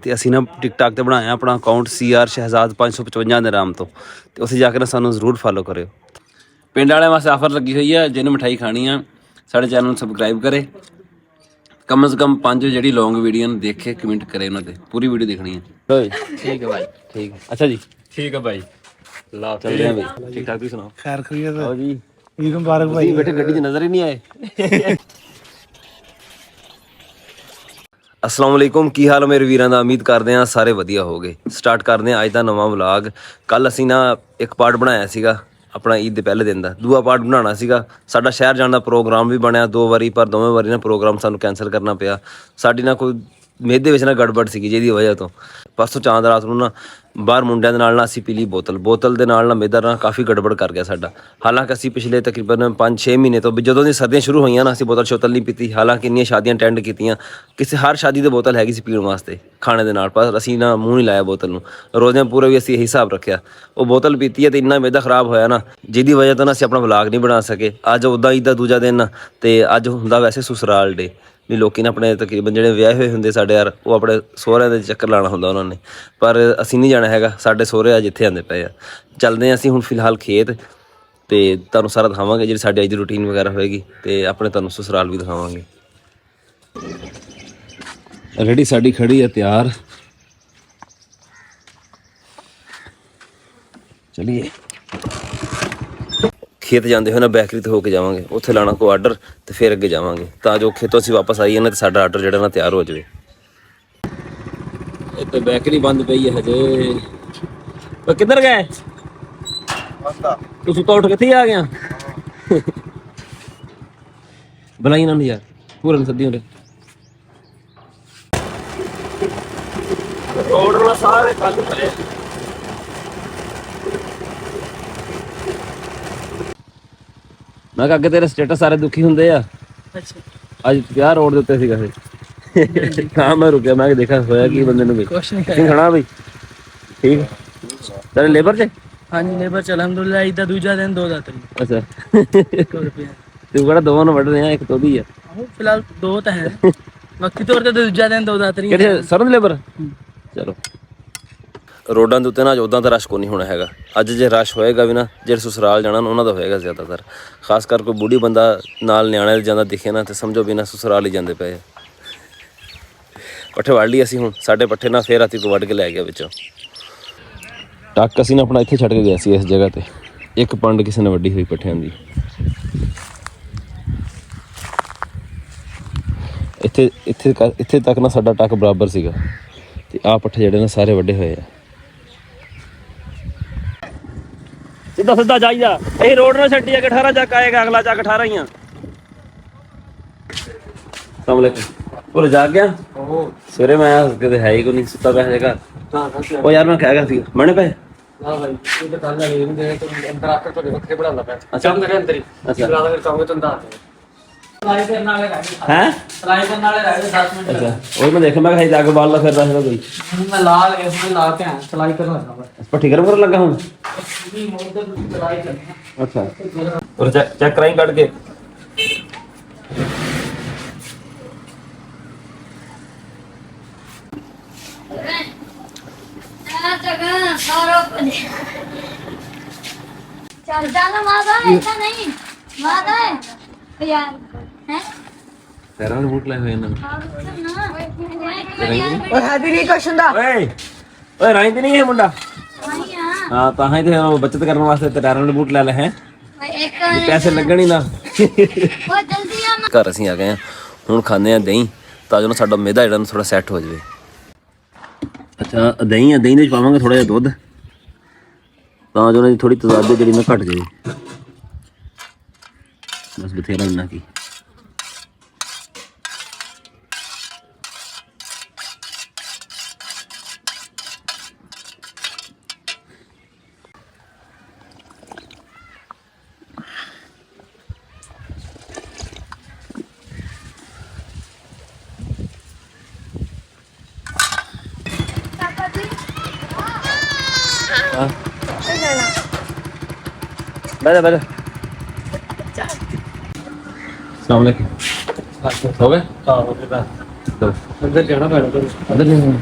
ਤੇ ਅਸੀਂ ਨਾ ਟਿਕਟਾਕ ਤੇ ਬਣਾਇਆ ਆਪਣਾ ਅਕਾਊਂਟ CR ਸ਼ਹਿਜ਼ਾਦ 555 ਦੇ ਨਾਮ ਤੋਂ, ਤੇ ਉੱਥੇ ਜਾ ਕੇ ਨਾ ਸਾਨੂੰ ਜ਼ਰੂਰ ਫਾਲੋ ਕਰਿਓ। ਪਿੰਡ ਵਾਲਿਆਂ ਵਾਸਤੇ ਆਫਰ ਲੱਗੀ ਹੋਈ ਹੈ, ਜਿਹਨੇ ਮਿਠਾਈ ਖਾਣੀ ਆ ਸਾਡੇ ਚੈਨਲ ਨੂੰ ਸਬਸਕ੍ਰਾਈਬ ਕਰੇ, ਕਮ ਸੇ ਕਮ 5 ਜਿਹੜੀ ਲੌਂਗ ਵੀਡੀਓ ਨੂੰ ਦੇਖੇ ਕਮੈਂਟ ਕਰੇ, ਉਹਨਾਂ ਤੇ ਪੂਰੀ ਵੀਡੀਓ ਦੇਖਣੀ ਹੈ। ठीक है भाई, ਠੀਕ ਹੈ, ਅੱਛਾ ਜੀ, ठीक है भाई, ਚੱਲਦੇ ਹਾਂ ਬਈ। ਠੀਕ ਠਾਕ, ਤੁਸੀਂ ਸੁਣਾਓ? खैर खैरियत ਆਓ ਜੀ। ईद मुबारक भाई। ਤੁਸੀਂ ਬੈਠੇ ਗੱਡੀ 'ਚ ਨਜ਼ਰ ਹੀ ਨਹੀਂ ਆਏ। अस्सलाम वालेकुम, की हाल है मेरे वीरां दा? उम्मीद करते हैं सारे वधिया हो गए। स्टार्ट करते हैं अज का नवा व्लॉग। कल असी ना एक पार्ट बनाया सीगा अपना ईद के पहले दिन का, दूआ पार्ट बनाना सीगा। साडा शहर जाने का प्रोग्राम भी बनया 2 बारी, पर दोवें बारी ना प्रोग्राम सानू कैंसल करना पिया। साडी ना कोई मेदे विच ना गड़बड़ सीगी, जिहदी वजह तो परसों चांद रात नूं ना बाहर मुंडिਆਂ ਦੇ ਨਾਲ ਨਾ ਅਸੀਂ ਪੀ ਲਈ ਬੋਤਲ ਦੇ ਨਾਲ ਨਾ ਮੇਦਾ ਨਾ ਕਾਫੀ ਗੜਬੜ ਕਰ ਗਿਆ ਸਾਡਾ। ਹਾਲਾਂਕਿ ਅਸੀਂ ਪਿਛਲੇ ਤਕਰੀਬਨ 5-6 ਮਹੀਨੇ ਤੋਂ ਜਦੋਂ ਦੀ ਸਰਦੀਆਂ ਸ਼ੁਰੂ ਹੋਈਆਂ ਨਾ ਅਸੀਂ ਬੋਤਲ ਸ਼ੋਤਲ ਨਹੀਂ ਪੀਤੀ। ਹਾਲਾਂਕਿ ਇੰਨੀਆਂ ਸ਼ਾਦੀਆਂ ਅਟੈਂਡ ਕੀਤੀਆਂ, ਕਿਸੇ ਹਰ ਸ਼ਾਦੀ ਦੇ ਬੋਤਲ ਹੈਗੀ ਸੀ ਪੀਣ ਵਾਸਤੇ ਖਾਣੇ ਦੇ ਨਾਲ, ਪਰ ਅਸੀਂ ਨਾ ਮੂੰਹ ਨਹੀਂ ਲਾਇਆ ਬੋਤਲ ਨੂੰ। ਰੋਜ਼ਿਆਂ ਪੂਰਾ ਵੀ ਅਸੀਂ ਇਹੀ ਹਿਸਾਬ ਰੱਖਿਆ। ਉਹ ਬੋਤਲ ਪੀਤੀ ਹੈ ਤੇ ਇੰਨਾ ਮੇਦਾ ਖਰਾਬ ਹੋਇਆ ਨਾ, ਜਿਹਦੀ ਵਜ੍ਹਾ ਤੋਂ ਨਾ ਅਸੀਂ ਆਪਣਾ ਵਲੌਗ ਨਹੀਂ ਬਣਾ ਸਕੇ। ਅੱਜ ਉੱਦਾਂ ਈਦ ਦਾ ਦੂਜਾ ਦਿਨ ਤੇ ਅੱਜ ਹੁੰਦਾ ਵੈਸੇ ਸਸੁਰਾਲ ਡੇ ਵੀ ਲੋਕੀ ਨਾ ਆਪਣੇ ਤਕਰੀਬਨ ਜਿਹੜੇ ਵਿਆਹੇ ਹੋਏ ਹੁੰਦੇ ਸਾਡੇ ਯਾਰ, ਉਹ ਆਪਣੇ ਸਹੁਰਿਆਂ ਦੇ ਚੱਕਰ ਲਾਉਣਾ ਹੁੰਦਾ ਉਹਨਾਂ ਨੇ, ਪਰ ਅਸੀਂ ਨਹੀਂ ਜਾਣਾ ਹੈਗਾ। ਸਾਡੇ ਸਹੁਰੇ ਅੱਜ ਇੱਥੇ ਆਉਂਦੇ ਪਏ ਆ। ਚੱਲਦੇ ਹਾਂ ਅਸੀਂ ਹੁਣ ਫਿਲਹਾਲ ਖੇਤ, ਤੇ ਤੁਹਾਨੂੰ ਸਾਰਾ ਦਿਖਾਵਾਂਗੇ ਜਿਹੜੀ ਸਾਡੀ ਅੱਜ ਦੀ ਰੂਟੀਨ ਵਗੈਰਾ ਹੋਏਗੀ, ਤੇ ਆਪਣੇ ਤੁਹਾਨੂੰ ਸਸੁਰਾਲ ਵੀ ਦਿਖਾਵਾਂਗੇ। ਰੈਡੀ ਸਾਡੀ ਖੜੀ ਹੈ ਤਿਆਰ, ਚਲਿਏ। ਖੇਤ ਜਾਂਦੇ ਹੋਏ ਨਾ ਬੈਕਰੀ ਤੇ ਹੋ ਕੇ ਜਾਵਾਂਗੇ, ਉੱਥੇ ਲਾਣਾ ਕੋਈ ਆਰਡਰ ਤੇ ਫਿਰ ਅੱਗੇ ਜਾਵਾਂਗੇ, ਤਾਂ ਜੋ ਖੇਤੋਂ ਅਸੀਂ ਵਾਪਸ ਆਈਏ ਨਾ ਤੇ ਸਾਡਾ ਆਰਡਰ ਜਿਹੜਾ ਨਾ ਤਿਆਰ ਹੋ ਜਾਵੇ। ਇੱਥੇ ਬੈਕਰੀ ਬੰਦ ਪਈ ਹੈ ਹਜੇ। ਪਰ ਕਿੱਧਰ ਗਏ ਤੂੰ? ਸੁੱਤਾ ਉੱਠ ਕਿੱਥੇ ਆ ਗਿਆ? ਬੁਲਾਈ ਨਾ ਯਾਰ, ਪੂਰਨ ਸੱਦੀ ਹੁੰਦੇ ਆਰਡਰ ਸਾਰੇ ਕੱਲ ਪਏ। ਮੈਂ ਕਿਹਾ ਅੱਗੇ ਤੇਰੇ ਸਟੇਟਸ ਸਾਰੇ ਦੁਖੀ ਹੁੰਦੇ ਆ। अच्छा ਅੱਜ ਪਿਆਰ ਰੋਡ ਦੇ ਉੱਤੇ ਸੀਗਾ ਇਹ। ਤਾਂ ਮੈਂ ਰੁਕਿਆ, ਮੈਂ ਦੇਖਿਆ ਹੋਇਆ ਕੀ ਬੰਦੇ ਨੂੰ ਵੀ। कुछ नहीं ਤੁਸੀਂ ਖਾਣਾ ਬਈ? ਠੀਕ ਤੇਰੇ ਲੇਬਰ ਚ? हाँ जी लेबर चल अलहमदुलिल्लाह ईद दा दूजा दिन 2 दातरी ਅੱਛਾ 1 रुपया। ਤੂੰ ਕਿਹੜਾ ਦੋਵਾਂ ਨੂੰ ਵੱਢ ਰਿਹਾ, ਇੱਕ ਤੋਦੀ ਆ। फिलहाल 2 तो है, वक्ती तौर ते दूजा दिन 2 दातरी। ਕਿਹੜੇ ਸਰੋਂ ਲੇਬਰ? ਚਲੋ। ਰੋਡਾਂ ਦੇ ਉੱਤੇ ਨਾ ਅੱਜ ਉੱਦਾਂ ਤਾਂ ਰਸ਼ ਕੋਈ ਨਹੀਂ ਹੋਣਾ ਹੈਗਾ। ਅੱਜ ਜੇ ਰਸ਼ ਹੋਏਗਾ ਵੀ ਨਾ, ਜਿਹੜੇ ਸਸੁਰਾਲ ਜਾਣਾ ਉਹਨਾਂ ਦਾ ਹੋਏਗਾ ਜ਼ਿਆਦਾਤਰ। ਖਾਸ ਕਰ ਕੋਈ ਬੁੱਢੀ ਬੰਦਾ ਨਾਲ ਨਿਆਣੇ ਜਾਂਦਾ ਦਿਖੇ ਨਾ, ਤੇ ਸਮਝੋ ਵੀ ਨਾ ਸਸੁਰਾਲ ਹੀ ਜਾਂਦੇ ਪਏ। ਪੱਠੇ ਵੱਢ ਲਈ ਅਸੀਂ ਹੁਣ, ਸਾਡੇ ਪੱਠੇ ਨਾ ਫੇਰ ਰਾਤੀ ਕੋ ਵੱਢ ਕੇ ਲੈ ਗਿਆ ਵਿੱਚੋਂ। ਟੱਕ ਅਸੀਂ ਨਾ ਆਪਣਾ ਇੱਥੇ ਛੱਡ ਕੇ ਗਿਆ ਸੀ ਇਸ ਜਗ੍ਹਾ ਤੇ, ਇੱਕ ਪੰਡ ਕਿਸੇ ਨੇ ਵੱਢੀ ਹੋਈ ਪੱਠਿਆਂ ਦੀ। ਇੱਥੇ ਤੱਕ ਨਾ ਸਾਡਾ ਟੱਕ ਬਰਾਬਰ ਸੀਗਾ, ਤੇ ਆਹ ਪੱਠੇ ਜਿਹੜੇ ਨੇ ਸਾਰੇ ਵੱਢੇ ਹੋਏ ਆ। ਸਿੱਧਾ ਸਿੱਧਾ ਜਾਈਦਾ, ਇਹ ਰੋਡ ਨਾਲ ਛੱਡੀ ਆ ਕਿ 18 ਚੱਕ ਆਏਗਾ, ਅਗਲਾ ਚੱਕ 18 ਹੀ ਆ। ਉਹ ਜਾਗ ਗਿਆ ਸਵੇਰੇ, ਮੈਂ ਕਿਤੇ ਹੈ ਹੀ ਕੋਈ ਨਹੀਂ, ਸੁੱਤਾ ਪਿਆ ਜਗ੍ਹਾ। ਉਹ ਯਾਰ ਮੈਂ ਕਹਿ ਗਿਆ ਸੀ ਮਣੇ ਪਏ। हाँ भाई ये तो कल लगे होंगे तो अंदर आकर तो वक्त बढ़ाना पे। अच्छा मेरे अंदर ही अच्छा ज्यादा फिर चाहोगे तो अंदर आते सलाई करने वाले रह गए हैं, सलाई करने वाले रह गए 10 मिनट। अच्छा वही मैं देखा, मैं कहीं जाके बाल ला फिर रहा कोई। मैं लाल इसमें ला के हैं सलाई करने लगा बस पट्टी गरम कर लगा हूं। नहीं मोड़ तो सलाई करनी है। अच्छा और चेक कराई काट के। चल जाना मादा ऐसा नहीं मादा है यार हैं पैरां बूट लाए हुए ना। ओए हादी नहीं कुछ हुंदा ओए ओए राई ते नहीं है मुंडा। हां तां ही ते बचत करने वास्ते ते पैरां दे बूट ले ले हैं, एक पैसे लगण ही ना। वो जल्दी आना। घर ਅਸੀਂ ਆ ਗਏ ਹਾਂ, ਹੁਣ ਖਾਂਦੇ ਆ ਦਹੀਂ, ਤਾਂ ਜੋ ਸਾਡਾ ਮੇਦਾ ਜਿਹੜਾ ਥੋੜਾ ਸੈੱਟ ਹੋ ਜਾਵੇ। ਅੱਛਾ ਦਹੀਂ ਦੇ ਵਿੱਚ ਪਾਵਾਂਗੇ ਥੋੜਾ ਜਿਹਾ ਦੁੱਧ, ਤਾਂ ਜੋ ਉਹਨਾਂ ਦੀ ਥੋੜੀ ਤਜ਼ਾਦ ਜਿਹੜੀ ਨਾ ਘਟ ਜਾਵੇ। ਬਸ ਬਥੇਰਾ ਇੰਨਾ ਕੀ। बैठा बैठा। अस्सलाम वालेकुम। हो गए? हां हो गया अंदर जाना पैना तो अंदर नहीं।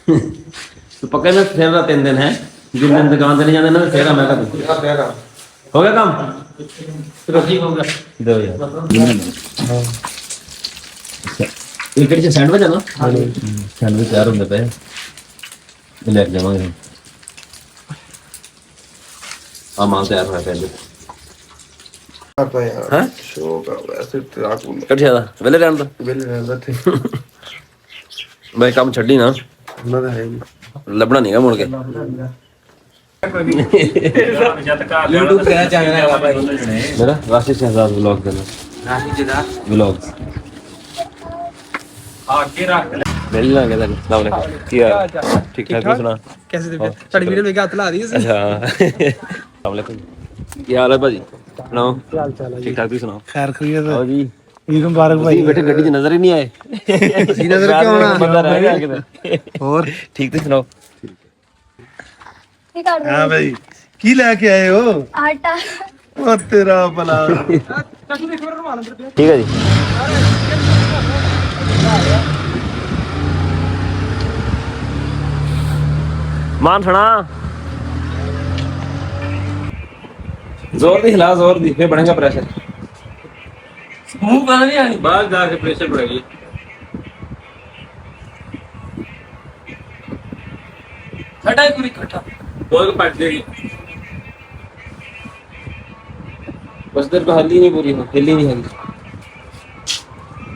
तो पक्का मैं फेरा 3 दिन है जिन दिन दुकान ते नहीं जाते ना फेरा मैं कर दूँ हो गया काम चलो ठीक हो गया दो यार ਇਹ ਕਿਹੜੇ ਚ ਸੈਂਡਵਿਚ ਹੈ ਨਾ ਸੈਂਡਵਿਚ ਤਿਆਰ ਹੁੰਦੇ ਪਏ ਇਹ ਲੈ ਕੇ ਜਾਵਾਂਗੇ ਆ ਮਾਲ ਤਿਆਰ ਹੋਇਆ ਪਿਆ ਆਪਾਂ ਯਾਰ ਹੈ ਸ਼ੌਕ ਆ ਵੈਸੇ ਤੇਰਾ ਕੋਲ ਕਿੱਥੇ ਦਾ ਵੇਲੇ ਰਹਿਣ ਦਾ ਬਿੱਲ ਰਹਿੰਦਾ ਤੇ ਮੈਂ ਕੰਮ ਛੱਡੀ ਨਾ ਉਹਨਾਂ ਦਾ ਹੈ ਨਹੀਂ ਲੱਭਣਾ ਨਹੀਂਗਾ ਮੁੜ ਕੇ YouTube पे चैनल है भाई मेरा राशि शहजाद व्लॉग देना राशि जदा व्लॉग्स आगे रख ले मिल लांगे तक अस्सलाम वालेकुम की हाल ठीक ठाक सुना कैसे थे साड़ी वीडियो में क्या हाथ ला दी है अच्छा अस्सलाम वालेकुम की हाल है भाजी सुनाओ ठीक ठाक भी सुनाओ खैर खैरियत आओ जी ईद मुबारक भाई बैठे गड्डी च नजर ही नहीं आए ਅਸੀਂ ਨਜ਼ਰ ਕਿਉਂ ਆਉਣਾ? बंदा रह गया किधर ਹੋਰ ठीक थे सुनाओ ठीक है ਹਾਂ ਭਾਈ ਕੀ ਲੈ ਕੇ ਆਏ ਹੋ आटा ਉਹ ਤੇਰਾ ਭਲਾ ठीक है जी मान सुना जोर दी हिला जोर दी फिर बढ़ेगा प्रेशर मुंह बंद नहीं आनी बाहर जाके प्रेशर बढ़ेगी हटाई पूरी इकट्ठा बोल के पट देगी बस देर को हल्ली नहीं पूरी हो हिली नहीं हल्ली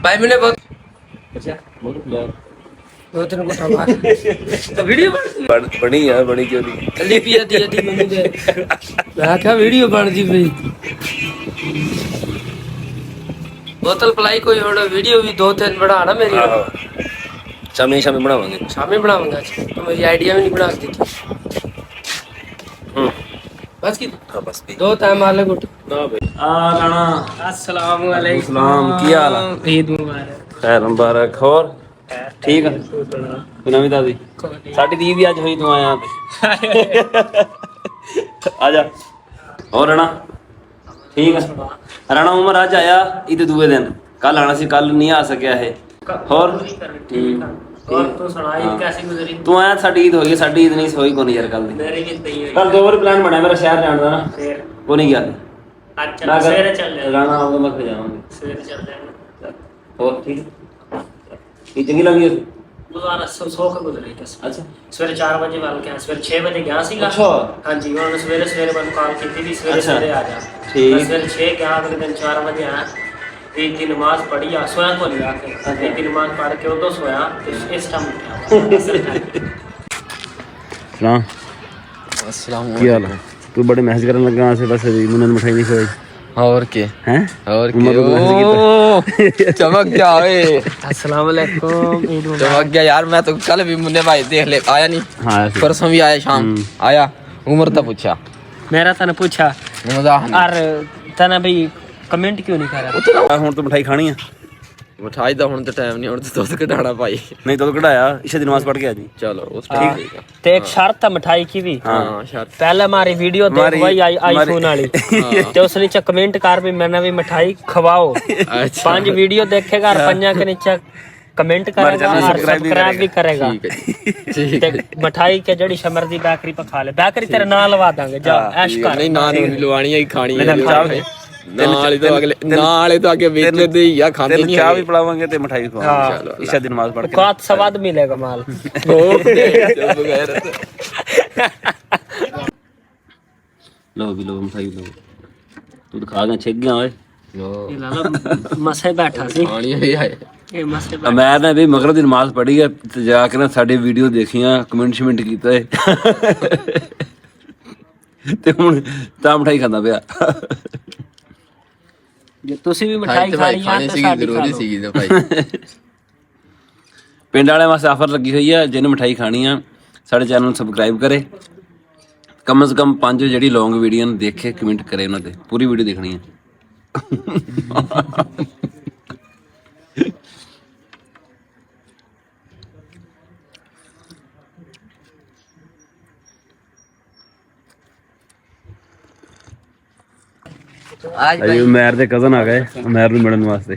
भाई मैंने बहुत अच्छा बहुत यार दो तीन को ठमा तो वीडियो बन बड़ी यार बड़ी क्यों नहीं थल्ले पिया दी दी मम्मी दे मैं क्या वीडियो बन दी भाई बोतल पलाई कोई होड़ा वीडियो भी 2-3 बढ़ाना मेरी शामी शामी बनावांगे शाम में बनाऊंगा आज तो मेरी आइडिया में नहीं बना दी थी बस की हां बस भी 2 टाइम आले गुट ना भाई आ राणा अस्सलाम वालेकुम सलाम की हाल है ईद मुबारक खैर मुबारक और ठीक है कोई नवी दादी साडी दी भी आज हुई तू आया ते आजा और राणा ठीक है राणा उमर आज आया ईद दूसरे दिन कल आना सी कल नहीं आ सकिया है और और तो सुना ईद कैसी गुजरी तू आया साडी ईद हो गई साडी ईद नहीं सोई कोनी यार कल दी मेरी ईद नहीं हुई कल दो बार प्लान बनाया मेरा शहर जाने का ना फिर वो नहीं गया आज चल सवेरे चल ले राणा आऊंगा मैं फिर जाऊंगा सवेरे चल ले और ठीक है ये चंगी लगी है गुजारा सो का गुजरी बस अच्छा सवेरे 4 बजे वाल के सवेरे 6 बजे गया सीगा अच्छा हां जी उन्होंने सवेरे सवेरे मैंने कॉल की थी सवेरे अच्छा। सवेरे आ जा ठीक। मैं सवेरे 6 गया अगले दिन 4 बजे आया ईद की नमाज पढ़ी आ सोया को लिया के ईद की नमाज पढ़ के उधर सोया तो इस टाइम उठा सुना अस्सलाम की हाल है तू बड़े मैसेज करने लगा से बस अभी मुन्नन मिठाई नहीं खवाई और के हैं और उमर को मैसेज कीता चमक गया ओए अस्सलाम वालेकुम ईद मुबारक चमक गया यार मैं तो कल भी मुन्ने भाई देख ले आया नहीं हां परसों भी आया शाम आया उम्र तो पूछा मेरा तने पूछा मजाक और तने भाई कमेंट क्यों नहीं कर रहा ਹੁਣ ਤੂੰ ਮਿਠਾਈ ਖਾਣੀ ਆ मिठाई ਦਾ ਹੁਣ ਤੇ ਟਾਈਮ ਨਹੀਂ ਹੁਣ ਤੇ ਦੁੱਧ ਕਢਾਣਾ ਭਾਈ ਨਹੀਂ ਤੂੰ ਕਢਾਇਆ ਇਸ਼ਾ ਦੀ ਨਮਾਜ਼ ਪੜ ਕੇ ਆ ਜੀ चलो उस टाइम ठीक है तो एक शर्त था मिठाई की भी हां शर्त पहले हमारी वीडियो देख भाई आईफोन वाली तो उसने नीचे कमेंट कर भी मैंने भी मिठाई खवाओ अच्छा 5 वीडियो देखेगा और 5 के नीचे कमेंट करेगा और सब्सक्राइब भी करेगा ठीक ते मिठाई के जड़ी शमरदी बेकरी पे खा ले बेकरी तेरे नाल लवा देंगे जा ऐश कर नहीं ना लवानी है खानी है ਚਾਹ नाले तो अगले नाले तो आगे बेचने दे या खाने ਤੈਨੂੰ नहीं ਚਾਹ है ਵੀ ਪਿਲਾਵਾਂਗੇ ਤੇ ਮਿਠਾਈ ਵੀ ਖਵਾਵਾਂਗੇ ਚਲੋ ਇਸ਼ਾ ਦੀ ਨਮਾਜ਼ ਪੜ ਕੇ औकात स्वाद मिलेगा माल ਲੋ ਵੀ ਲੋ ਮਿਠਾਈ ਲੋ ਤੂੰ ਤਾਂ ਖਾ ਗਿਆ ਛਿੱਕ ਗਿਆ ਓਏ ये लाला मसे बैठा सी खानी है यार ये मसे ਮੈਂ ਨਾ ਵੀ ਮਗਰ ਦੀ ਨਮਾਜ਼ ਪੜ੍ਹੀ ਹੈ ਤੇ ਜਾ ਕੇ ਨਾ ਸਾਡੀ ਵੀਡੀਓ ਦੇਖੀਆਂ ਕਮੈਂਟ ਸ਼ਮੈਂਟ ਕੀਤਾ ਏ ਤੇ ਹੁਣ ਤਾਂ ਮਿਠਾਈ ਖਾਂਦਾ ਪਿਆ जो तुसी भी मिठाई खा रही खाने है सी जरूरी सी तो भाई ਪਿੰਡ ਵਾਲਿਆਂ ਵਾਸਤੇ ਆਫਰ ਲੱਗੀ ਹੋਈ ਆ ਜਿਹਨੇ ਮਿਠਾਈ ਖਾਣੀ ਆ ਸਾਡੇ ਚੈਨਲ ਨੂੰ ਸਬਸਕ੍ਰਾਈਬ ਕਰੇ ਕਮ ਸੇ ਕਮ 5 ਜਿਹੜੀ ਲੌਂਗ ਵੀਡੀਓ ਨੂੰ ਦੇਖੇ ਕਮੈਂਟ ਕਰੇ ਉਹਨਾਂ ਤੇ ਪੂਰੀ ਵੀਡੀਓ ਦੇਖਣੀ ਆ आज ਅਜੀ ਉਮਰ ਦੇ ਕਜ਼ਨ ਆ ਗਏ ਉਮਰ ਨੂੰ ਮਿਲਣ ਵਾਸਤੇ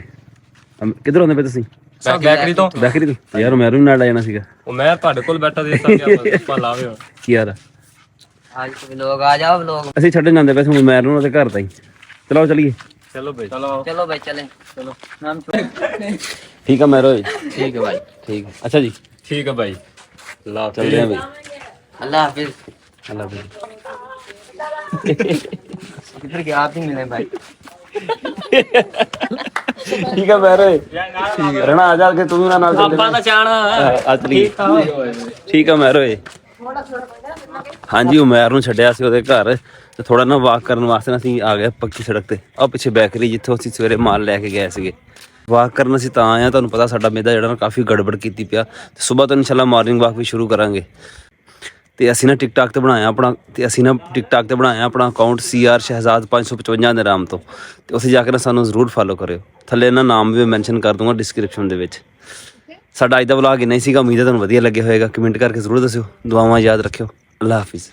ਕਿੱਧਰ ਆਉਂਦੇ ਪਏ ਤੁਸੀਂ ਬੈਕਰੀ ਤੋਂ ਬੈਕਰੀ ਤੋਂ ਯਾਰ ਮੈਰੂ ਨਾਲ ਆ ਜਾਣਾ ਸੀਗਾ ਉਹ ਮੈਂ ਤੁਹਾਡੇ ਕੋਲ ਬੈਠਾ ਦੇ ਆਪਾਂ ਲਾਵੇ ਹੁਣ ਕੀ ਯਾਰ आज व्लॉग आ जाओ व्लॉग ਅਸੀਂ ਛੱਡਣ ਜਾਂਦੇ ਪਏ ਸੀ ਹੁਣ ਮੈਰੂ ਨੂੰ ਉਹਦੇ ਘਰ ਤਾਈ ਚਲੋ ਚਲੀਏ ਚਲੋ ਬਈ ਚਲੋ चलो भाई चलें चलो नाम ਠੀਕ ਆ ਮੈਰੋ ठीक है भाई ਠੀਕ ਅੱਛਾ ਜੀ ਠੀਕ ਹੈ ਬਾਈ ਲਾ ਚੱਲਦੇ ਆ ਬਈ अल्लाह हाफिज ਅੱਲਾ ਹਾਫਿਜ਼ किधर के आप ही मिले भाई ਠੀਕ ਆ ਮੈਰੋ ਰਣਾ ਆ ਜਾ ਕੇ ਤੂੰ ਵੀ ਨਾਲ ਚੱਲ ਆਪਾਂ ਤਾਂ ਜਾਣਾ ਆ ਚਲੀਏ ਠੀਕ ਆ ਮੈਰੋ ਹਾਂਜੀ ਉਮੈਰ ਨੂੰ ਛੱਡਿਆ ਸੀ ਉਹਦੇ ਘਰ ਤੇ ਥੋੜਾ ਨਾ ਵਾਕ ਕਰਨ ਵਾਸਤੇ ਨਾ ਅਸੀਂ ਆ ਗਏ ਪੱਕੀ ਸੜਕ ਤੇ ਆ ਪਿੱਛੇ ਬੈਕਰੀ ਜਿੱਥੋਂ ਅਸੀਂ ਸਵੇਰੇ ਮਾਲ ਲੈ ਕੇ ਗਏ ਸੀਗੇ ਵਾਕ ਕਰਨ ਅਸੀਂ ਤਾਂ ਆਏ ਆ ਤੁਹਾਨੂੰ ਪਤਾ ਸਾਡਾ ਮੇਦਾ ਜਿਹੜਾ ਨਾ ਕਾਫੀ ਗੜਬੜ ਕੀਤੀ ਪਿਆ ਤੇ ਸਵੇਰ ਤੋਂ ਇਨਸ਼ਾਅੱਲਾ ਮਾਰਨਿੰਗ ਵਾਕ ਵੀ ਸ਼ੁਰੂ ਕਰਾਂਗੇ ਤੇ ਅਸੀਂ ਨਾ ਟਿਕਟਾਕ ਤੇ ਬਣਾਇਆ ਆਪਣਾ ਅਕਾਊਂਟ CR ਸ਼ਹਿਜ਼ਾਦ 555 ਦੇ ਨਾਮ ਤੋਂ ਤੇ ਉੱਥੇ ਜਾ ਕੇ ਨਾ ਸਾਨੂੰ ਜ਼ਰੂਰ ਫਾਲੋ ਕਰਿਓ ਥੱਲੇ ਨਾ ਨਾਮ ਵੀ ਮੈਂਸ਼ਨ ਕਰ ਦੂੰਗਾ ਡਿਸਕ੍ਰਿਪਸ਼ਨ ਦੇ ਵਿੱਚ ਸਾਡਾ ਅੱਜ ਦਾ ਵਲੌਗ ਇੰਨਾ ਹੀ ਸੀਗਾ ਉਮੀਦ ਹੈ ਤੁਹਾਨੂੰ ਵਧੀਆ ਲੱਗਿਆ ਹੋਵੇਗਾ ਕਮੈਂਟ ਕਰਕੇ ਜ਼ਰੂਰ ਦੱਸਿਓ ਦੁਆਵਾਂ ਯਾਦ ਰੱਖਿਓ ਅੱਲਾ ਹਾਫਿਜ਼